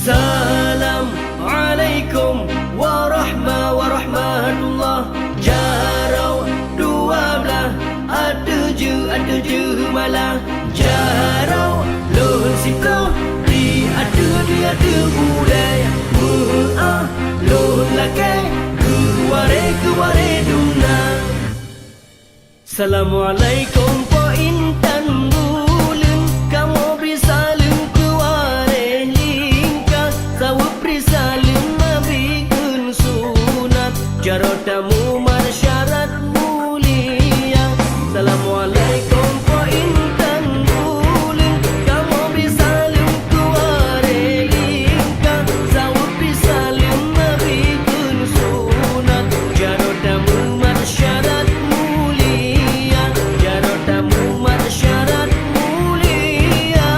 Assalamualaikum warahmatullah. Jarau dua belah, ada je malah. Jarau lohon siploh, ada ulai. Lohon lakai, kuware duna. Assalamualaikum po intan bulan, kamu beri salam kuware lingkah. Sawu beri salam nabi kun sunat, jarau tamu marsyarat mulia. Assalamualaikum po intan bulan, kamu beri salam kuware lingkah. Sawu beri salam nabi kun sunat, jarau tamu marsyarat mulia. Jarau tamu marsyarat mulia.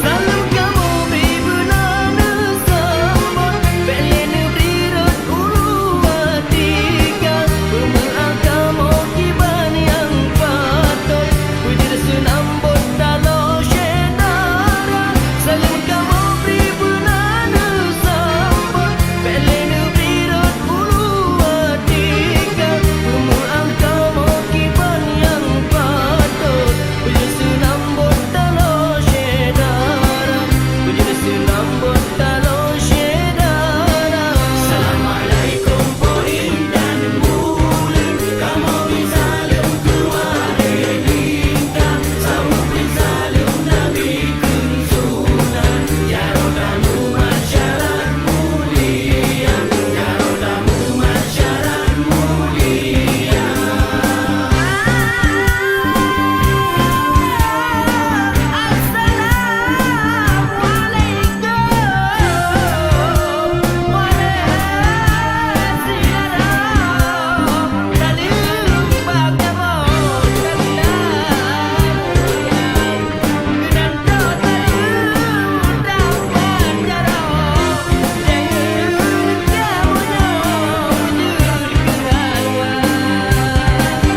Salam kamu beri benana sambut, belen beri rot uruatika. Pemerang kamu kiban yang patut, puji senambut dalam syedara. Salam kamu beri benana sambut, belen beri rot uruatika. Pemerang kamu kiban yang patut, puji senambut dalam syedara. Puji senambut dalam syedara. Assalamualaikum po intan bulan, kamu beri salam kuware lingkah. Sawu beri salam nabi kun sunat, jarau tamu marsyarat mulia. Jarau tamu marsyarat mulia.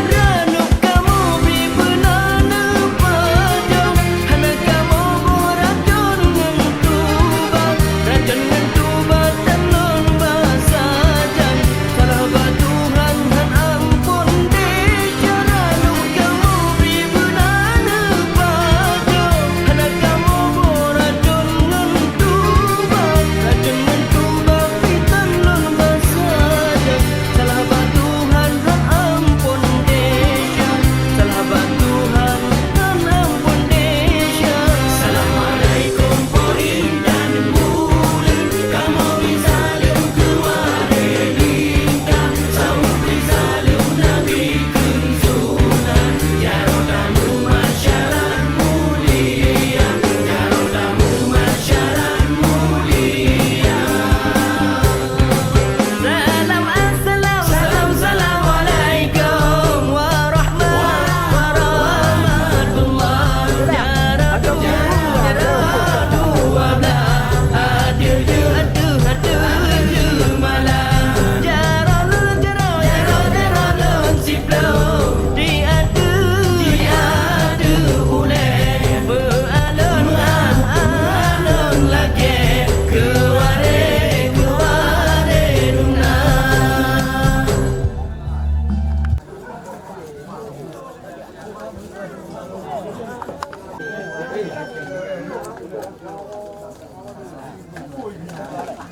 Ranuk kamu beri benana pajang, hana kamu beracun dengan tubat. Racun dengan tubat dan non basajan, sahabat Tuhan han ampun desya. Ranuk kamu beri benana pajang, hana kamu beracun dengan tubat. Racun dengan tubat fitan non basajan, sahabat Tuhan han ampun desya. Sahabat Tuhan han ampun desya. Assalamualaikum po intan bulan, kamu beri salam kuware lingkah. Sawu beri salam nabi kun sunat, jarau tamu marsyarat mulia. Jarau tamu marsyarat mulia. Assalamualaikum warahmatullah. Jarau dua belah, ada je malah. Jarau lohon siploh, diadu ulai. Alon lagi, kuware duna.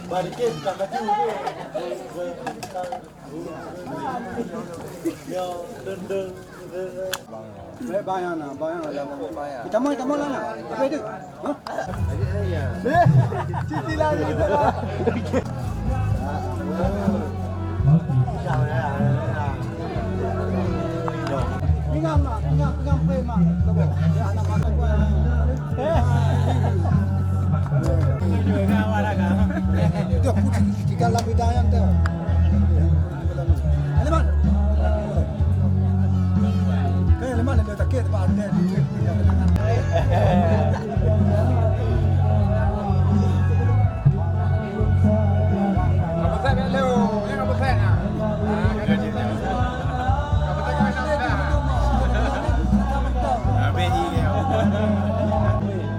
Balikin tak maju tu. Yo dendeng. Bayang lah. Kita mau lah nak. Apa itu? Hah? Cuti lah. Pinggang preman. Anak makan gua. Itu putih tiga lapis dayang tu. Leman. Leman dia tak kira apa dia. Apa saya leo? Yang apa saya? Apa saya?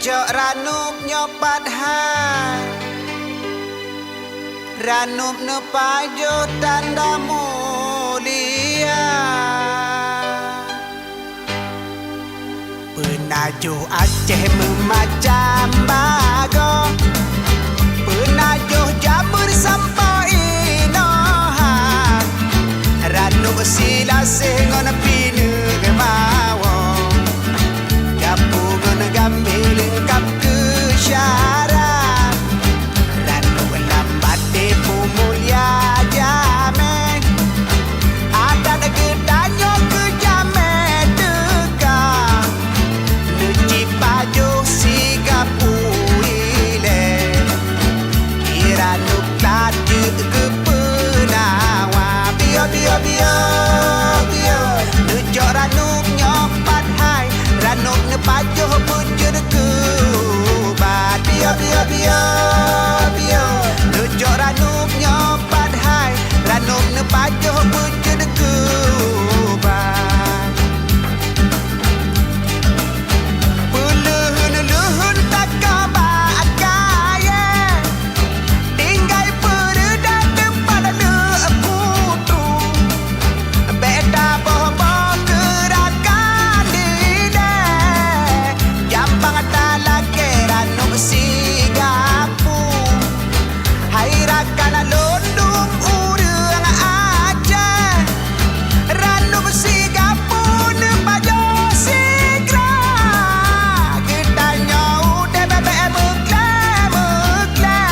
Cok ranup nyopat hai Ranup ne pajo tanda mulia Penajo Aceh memacam bago Penajo Jabur sampai inoha Ranup sila sengon pinu gemawo Gapungan gambil lengkap ke syarat Ranup lambat depo mulia jamin Adat gedanyo ke jamin dekah Nuci pajo sigapuile Ranup laju ke penawa Bio bio bio bio Nujok ranup nyopat hai Ranup ne pajo bujur ke bat Bio bio bio bio Nujok ranup nyopat hai Ranup ne pajo bujur ke bat Puluhun-luhun tak kabak kaya Tinggai peredat depan ada putu Beta boh-boh gerakan dine Jampang talak Ranup sigapu Hai rakan lundung urang aja Ranup sigapu ne pajo sigra Getanya udah bebe mekle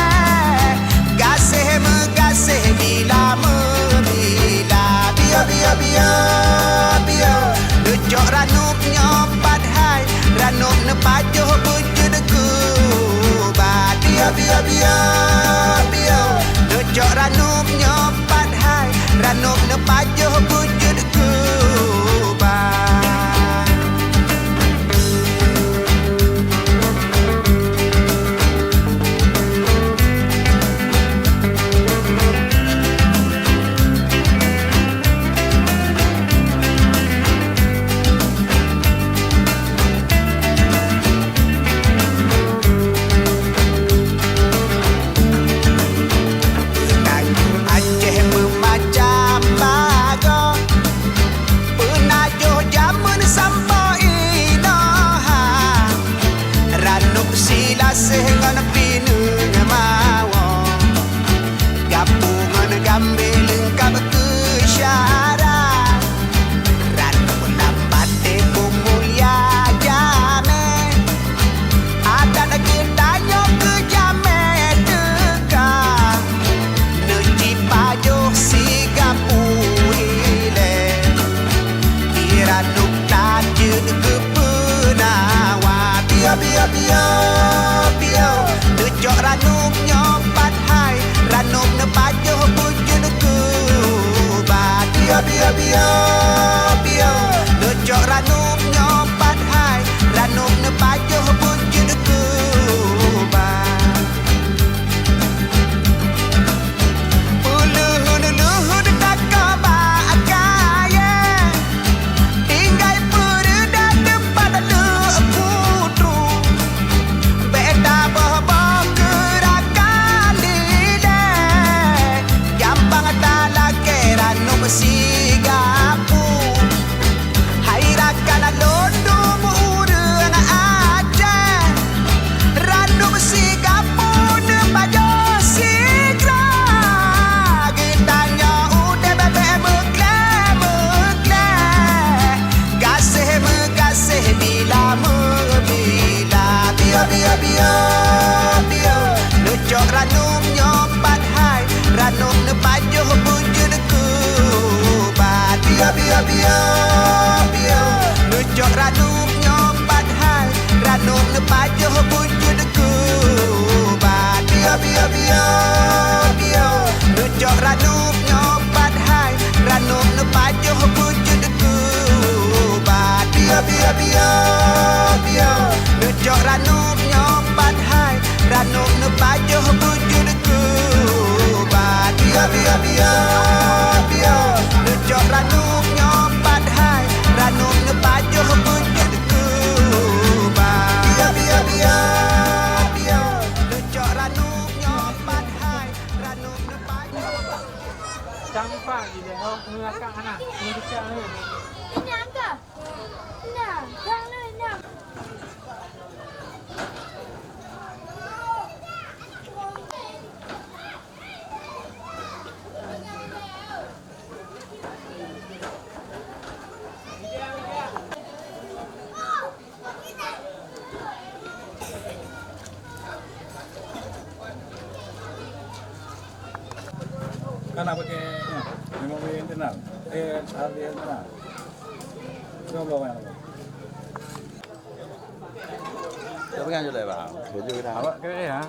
Gasih bila membila Bio bio bio bio Nujok ranup nyopat hai Ranup ne pajo bujur ke bat Bio bio bio bio Nujok ranup nyopat hai Ranup ne pajo bujur ke bat Penajo Aceh memacam bago Penajo jamun sampai inoha Ranup sila sengon pinu ngemawo Gapungan gambil lengkap ke syarat Ranup lambat depo mulia jamin Adat gedanyo ke jamin dekah Nuci pajo sigapuile Ranup laju ke penawa Bio bio bio bio Nujok ranup nyopat hai Ranup ne pajo bujur ke bat Bio bio bio bio Nujok ranup nyopat hai Ranup ne pajo bujur ke bat Puluhun-luhun tak kabak kaya Tinggai peredat depan ada putu Beta boh-boh gerakan dine Gampang talak Ranup sigapu Hai rakan lundung urang aja Ranup sigapu ne pajo sigra Getanya udah bebe mekle Gasih bila membila Bio bio bio bio Nujok ranup nyopat hai Ranup ne pajo bujur ke bat Bio bio bio bio Nujok ranup nyopat hai Ranup ne pajo bujur ke bat Bio bio bio bio Nujok ranup nyopat hai Ranup ne pajo bujur ke bat Bio bio bio bio Nujok ranup nyopat hai Ranup ne pajo bujur ke bat Bio bio bio bio Nujok ranup nyopat hai Ranup ne pajo bujur ke bat Bio bio bio tak nak pakai memori internal. HDD internal. Berapa banyak? Kau pegang je lah bang. Kerja dah. Awak kira ya?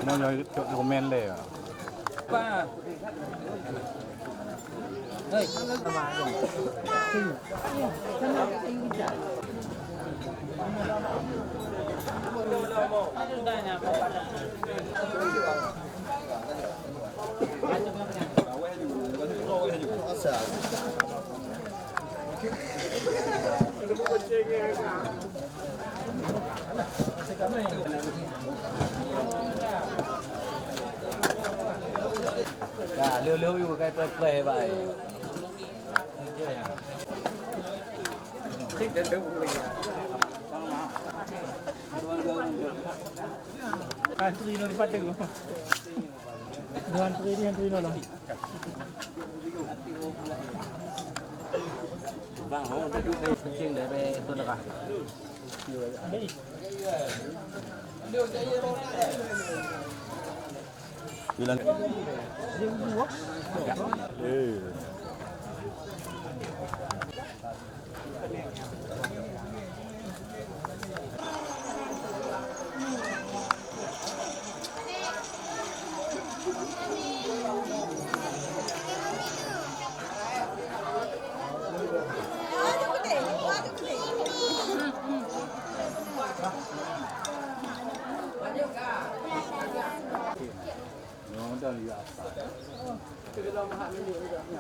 Mau jadi komen deh. Apa? Hei, liuอยู่ใกล้เปลยๆไปTrino di Padang. Dengan Trino lah. Bang, mau duduk di kencing dari itu dah. Bilang. Semua bahagia, aduhai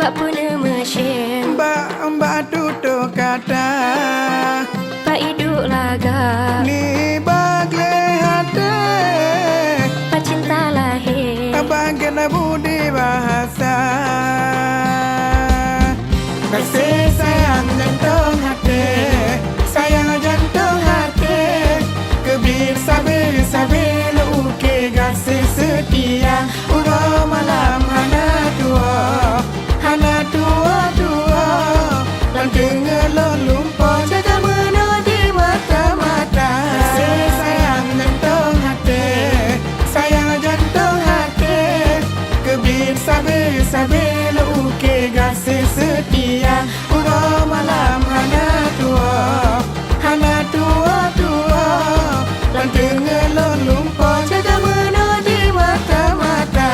Pak Puna Mesin, Mbak tutup kata Pak Iduk Laga, Ni bagle hati Pak Cinta Lahir, Bagian budi bahasa Kasih sayang jantung hati Sayang jantung hati Kebir sabi luki kasih setia Udah malam hana tua Dan dengar lo lumpur jaga menodi mata-mata Kasih sayang jantung hati Sayang jantung hati Kebir sabi luki kasih setia Udah malam hana tua Dan dengar lo lumpur jaga menodi mata-mata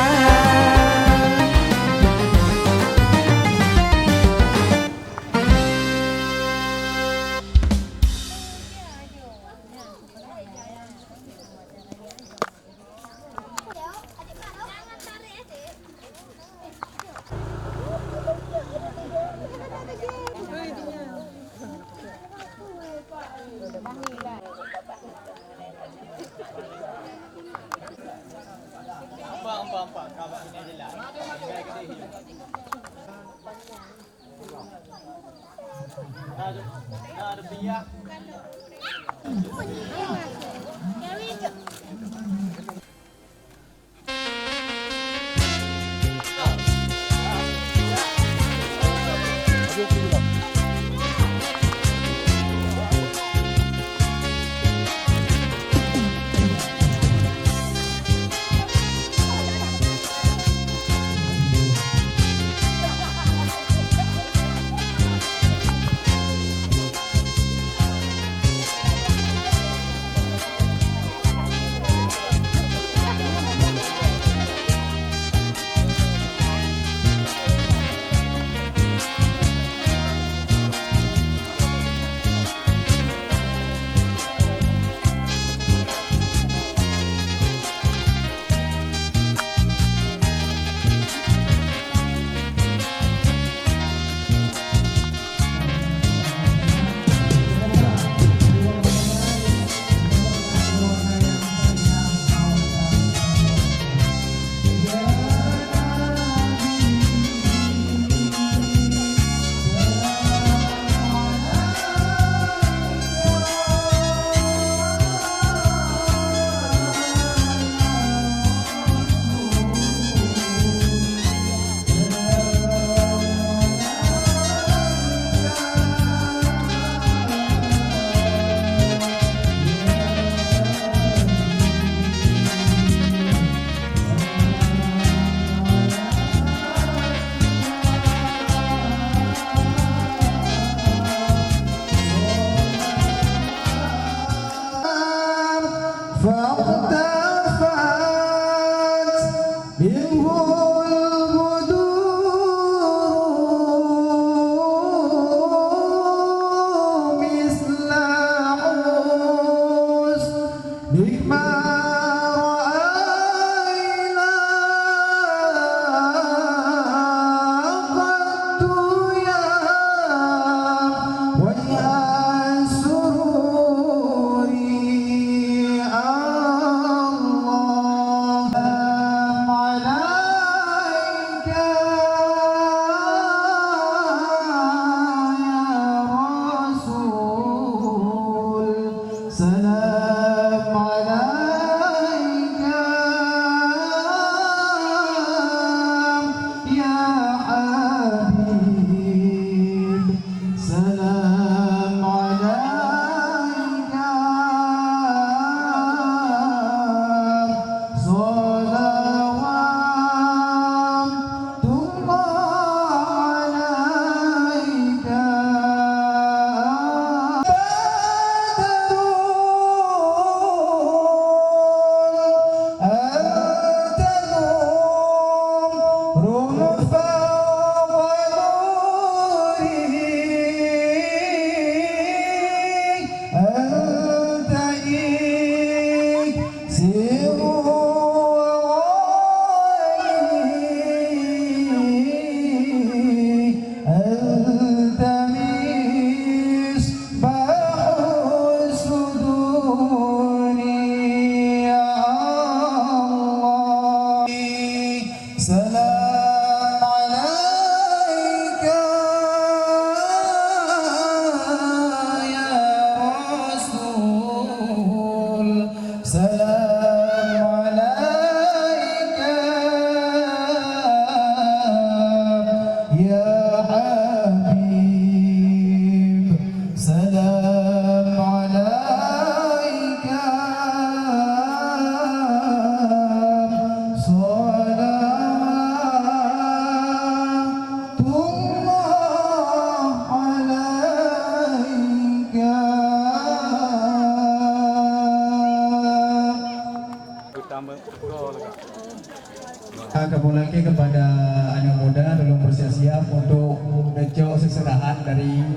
lagi kepada anak muda tolong bersiap-siap untuk ngecok seserahan dari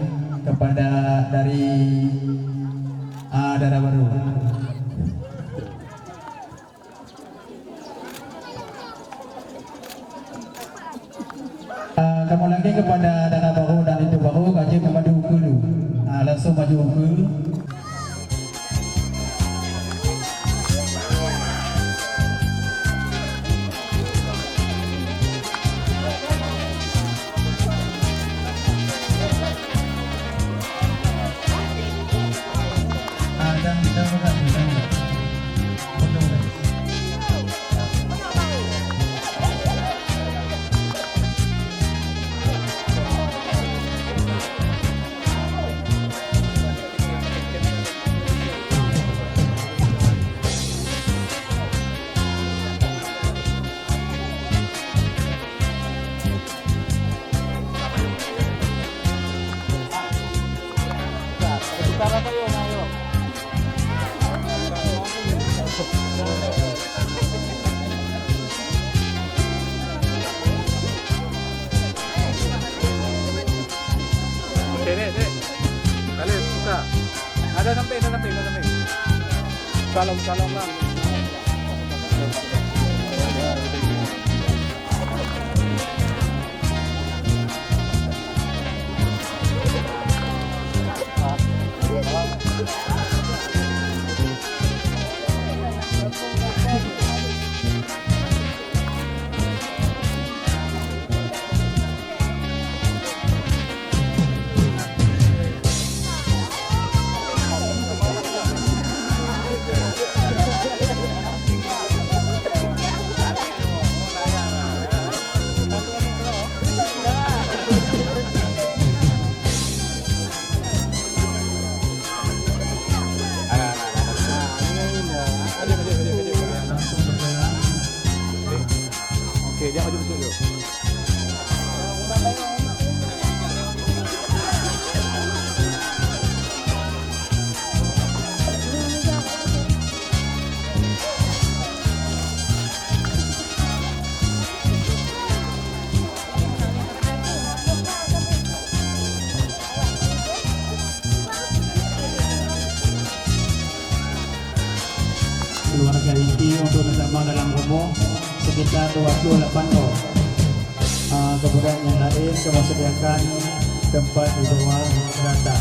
Dara Baru. Kamu lagi kepada Dara Baru dan itu baru kaji maju ukur dulu. Langsung maju ukur. Ada sampai. Salam lang. Oke, dia maju betul dulu. Keluarga inti untuk bersama dalam rumah sekitar 28 orang. Kemudian yang lain kami sediakan tempat di bawah rata.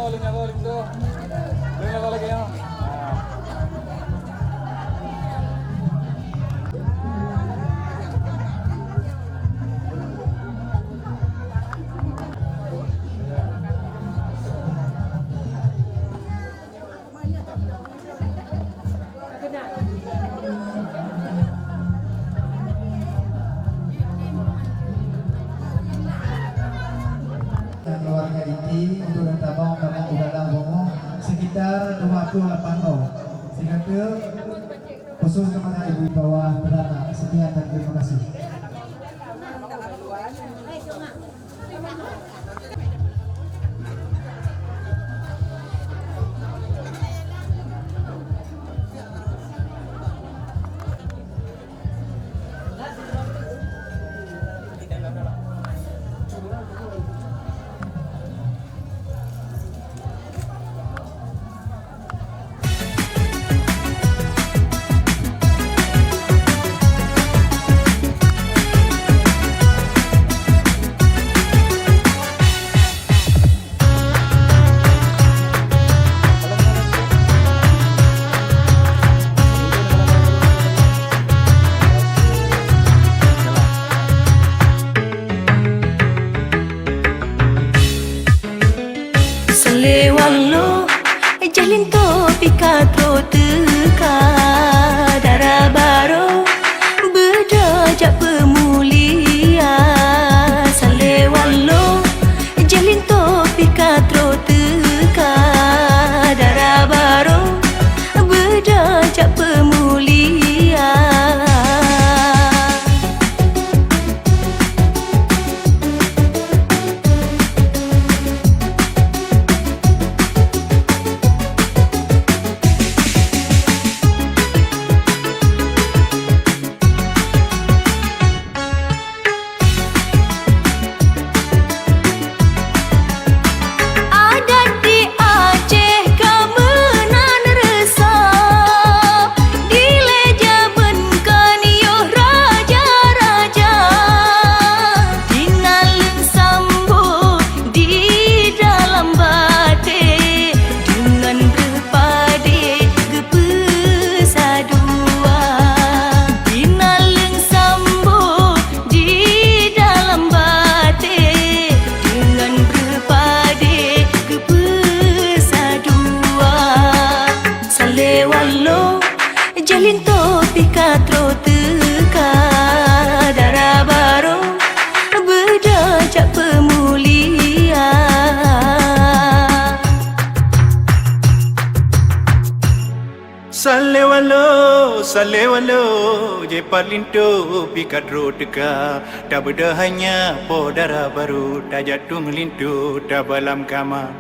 Nyakol itu. Nyakol lagi ya. Keluarga inti untuk bertabung dalam dalam rumah sekitar 28 orang. Sehingga khusus kepada ibu bawah perdana. Sekian dan terima kasih. jalin topika trotuka darabaro berdajak pemulia salewalo jalin topika trotuka darabaro berdajak pemulia. Jalin topika trotuka darabaro berdajak pemulia. Salewalo je palinto pika trotuka tak beda hanya podara baru tak jatuh melintu tak balam kamar.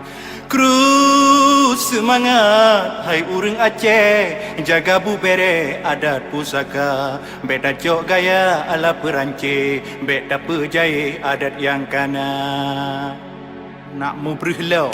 Kru semangat hai urang Aceh jaga bubere adat pusaka beda jok gaya ala Perancis beda pejai adat yang kana nak mu berhelau.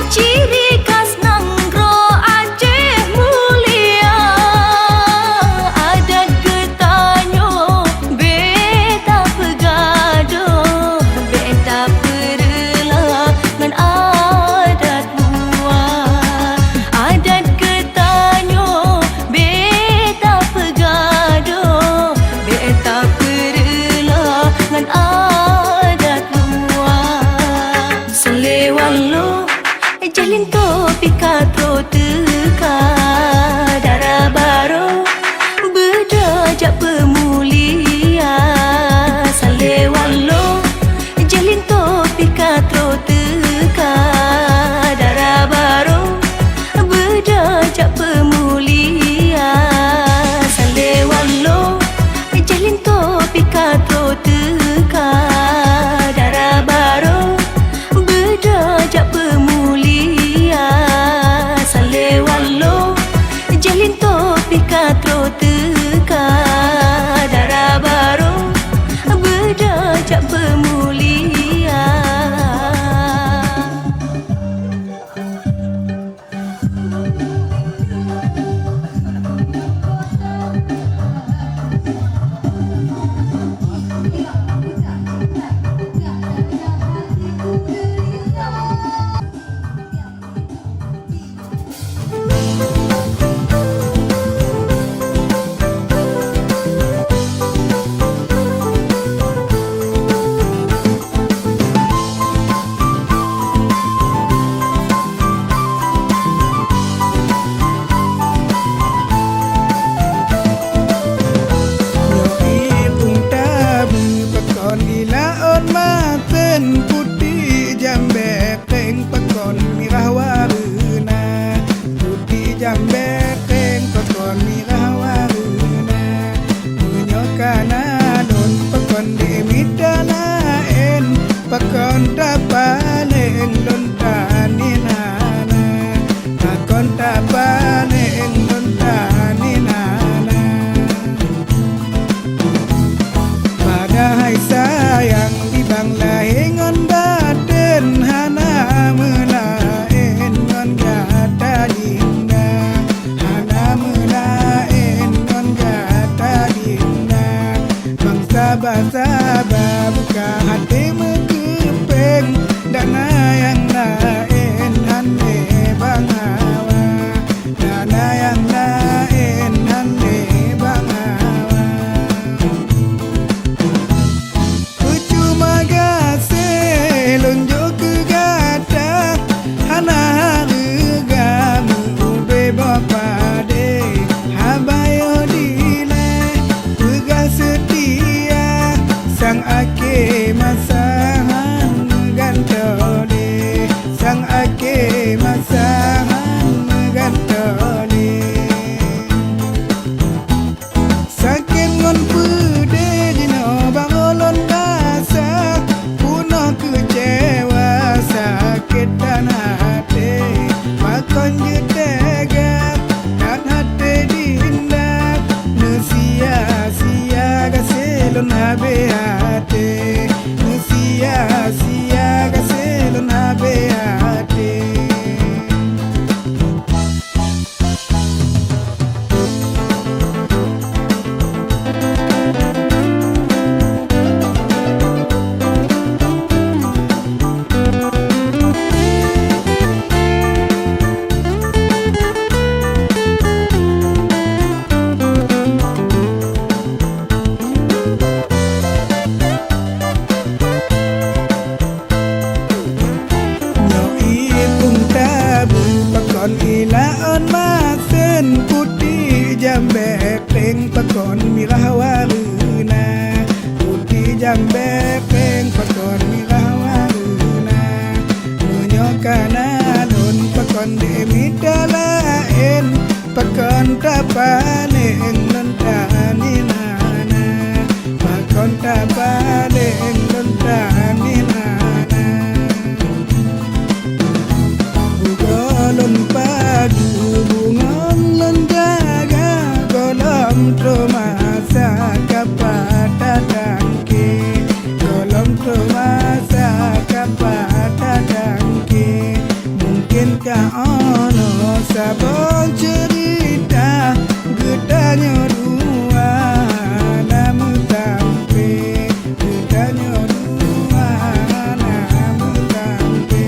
Ciri khas Nanggro peng pakon mirah waruna putih jambe peng pakon mirah waruna menyokana don pakon demi dalaen pakon tapaleng lontani nana pakon tapaleng lontani nana golon padu bungon lenjaga golom tromasa kapata dangke golom tromasa kapata dangke mungkinkah ono sabon cerita gedanya dua namu tampe gedanya dua namu tampe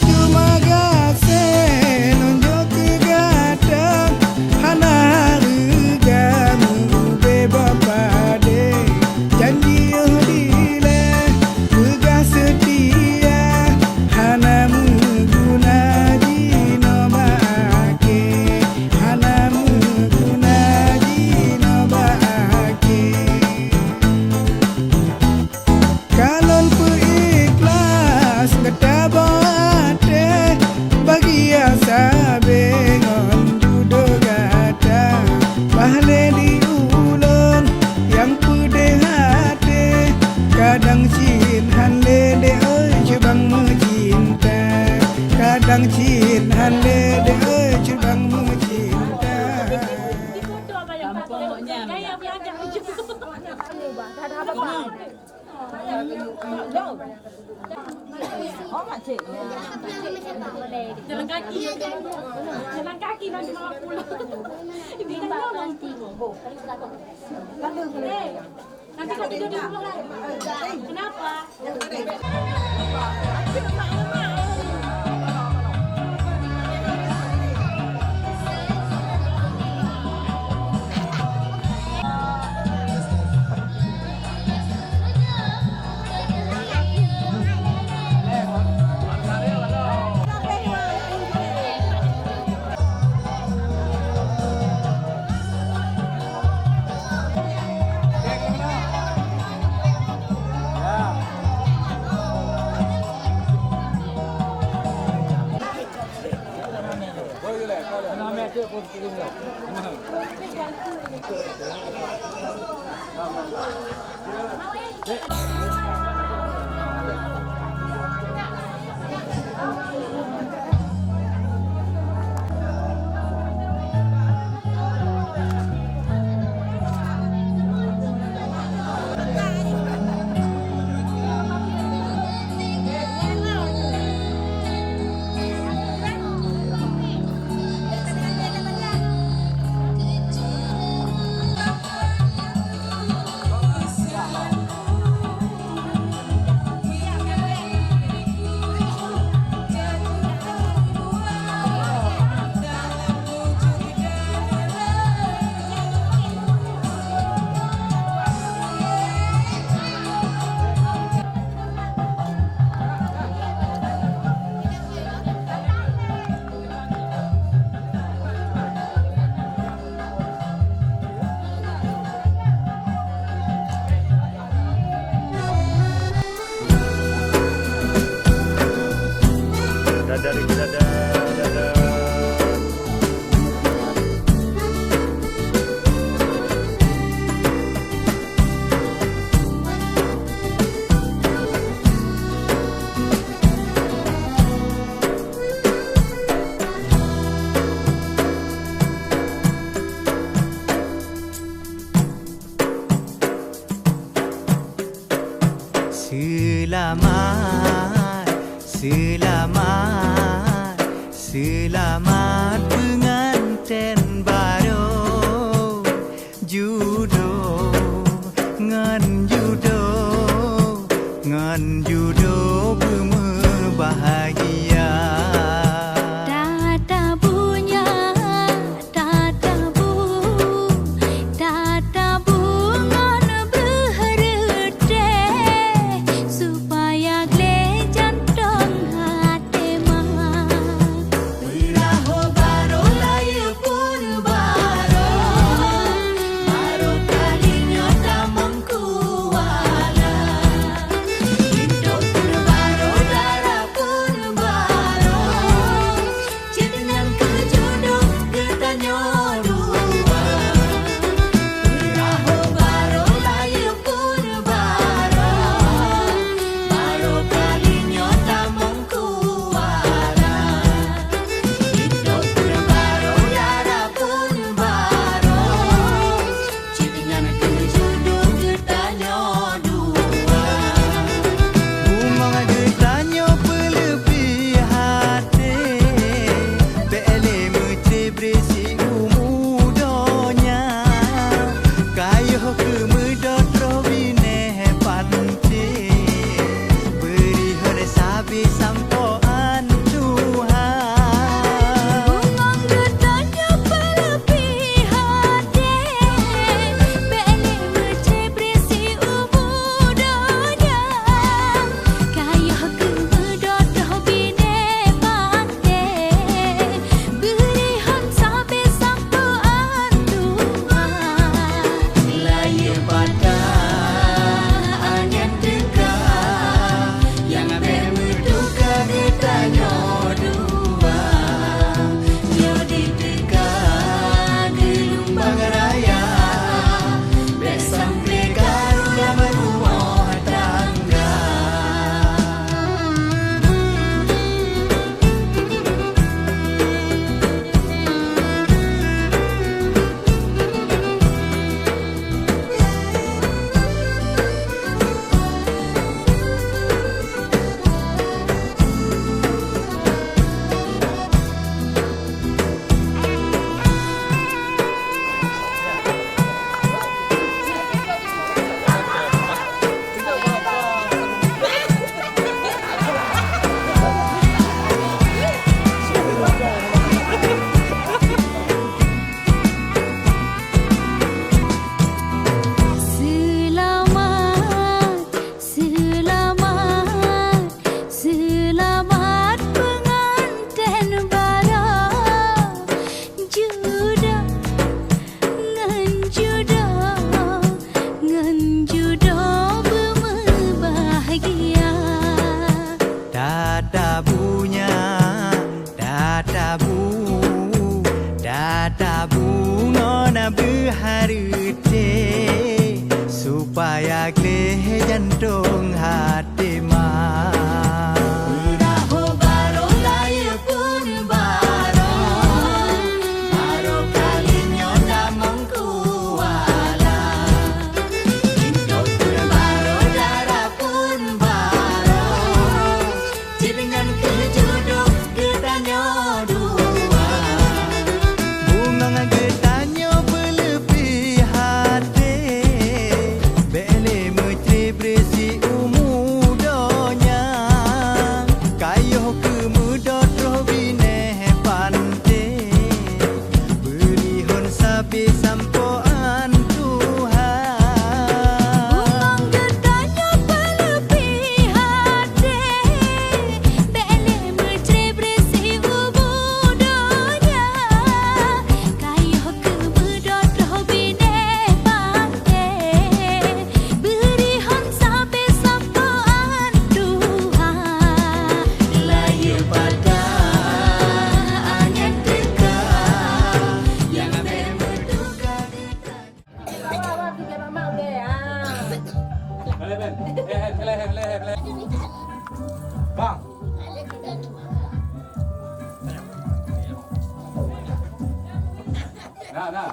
cuma gase nunjuk ke gadang hana harga beba pade janji dile begah setia hana guna jino baake hana guna jino baake kalon pu ikhlas ketabate bagi asabe ngon judo gata bahle di ulun yang pude hati kadang cin hanle de ơi cubang mencinta kadang cin hanle de ơi cubang mencinta Jalan kaki nanti malam pulang. Ini kan nanti. Nanti kau tidur di rumah lagi. Kenapa? kata bunga na berharute supaya gleh jantung hati mah. Beraho baro laya pun baro, baro kalinya damang kuala. Hidup pun baro, darah pun baro, jilingan kejuduk gedanya dua. Bunga getanya berlebih hati, bele menteri berisi umudonya. Kayuh kemudot roh bineh pante, berihon sabi sampoan Tuhan. Bungang gedanya berlebih hati, bele menteri berisi umudonya. Kayuh kemudot roh bineh pante, berihon sabi sampoan Tuhan. Laya pada angin dekat, yang berduka kita. Bang. Nah.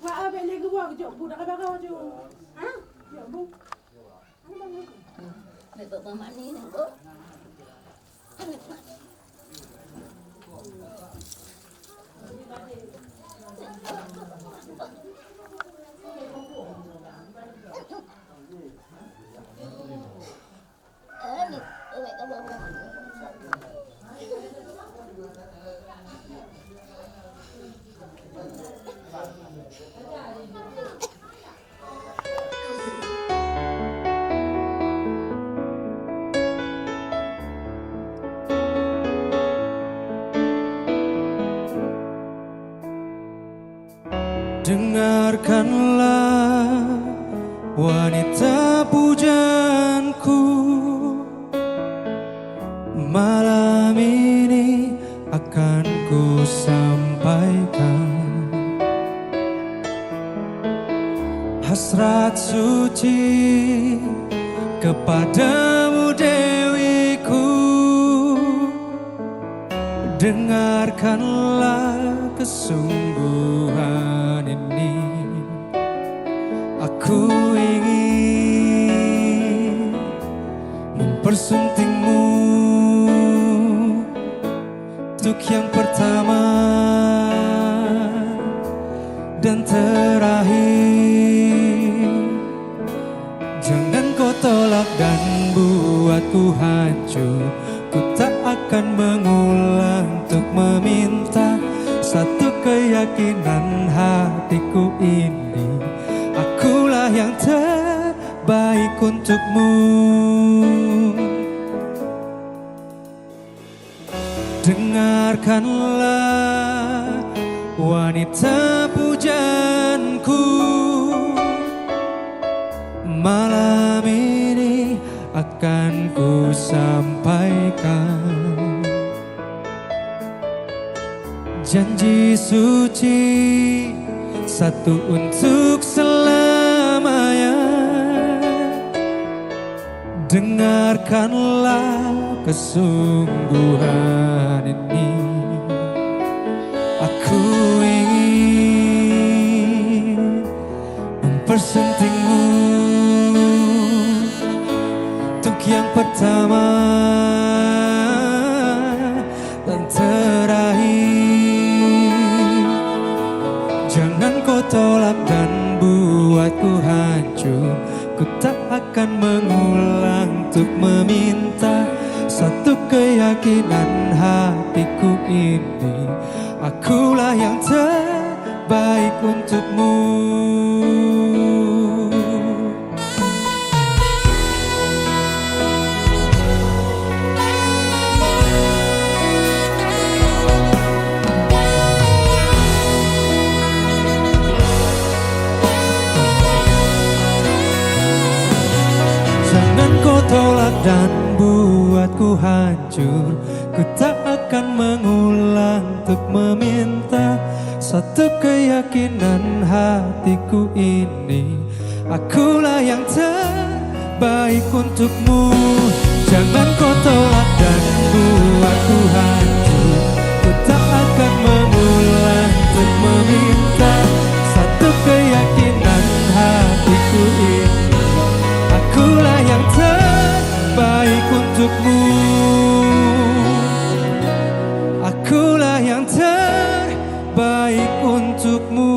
Wah, abang ni gua jok budak abang kau tu. Ha? Jok bu. Bapak mama ni nak. Dengarkanlah wanita pujaanku, malam ini akan ku sampaikan hasrat suci kepadamu Dewiku. Dengarkanlah kesungguhan ini, aku ingin mempersuntingmu untuk yang pertama dan terakhir. Jangan kau tolak dan buatku hancur. Ku tak akan mengulang untuk meminta satu keyakinan hatiku ini. Akulah yang terbaik untukmu. Dengarkanlah wanita puja malam ini akan ku sampaikan janji suci satu untuk selamanya. Dengarkanlah kesungguhan ini. Aku ingin mempersuntingmu untuk yang pertama dan terakhir. Jangan kau tolak dan buatku hancur. Ku tak akan mengulang untuk meminta satu keyakinan hatiku ini. Akulah yang terbaik untukmu. Jangan kau tolak dan buatku hancur. Ku tak akan mengulang untuk meminta satu keyakinan hatiku ini. Akulah yang terbaik untukmu. Jangan kau tolak dan buatku hancur. Ku tak akan mengulang untuk meminta satu keyakinan hatiku ini. Akulah yang terbaik untukmu. Akulah yang terbaik untukmu.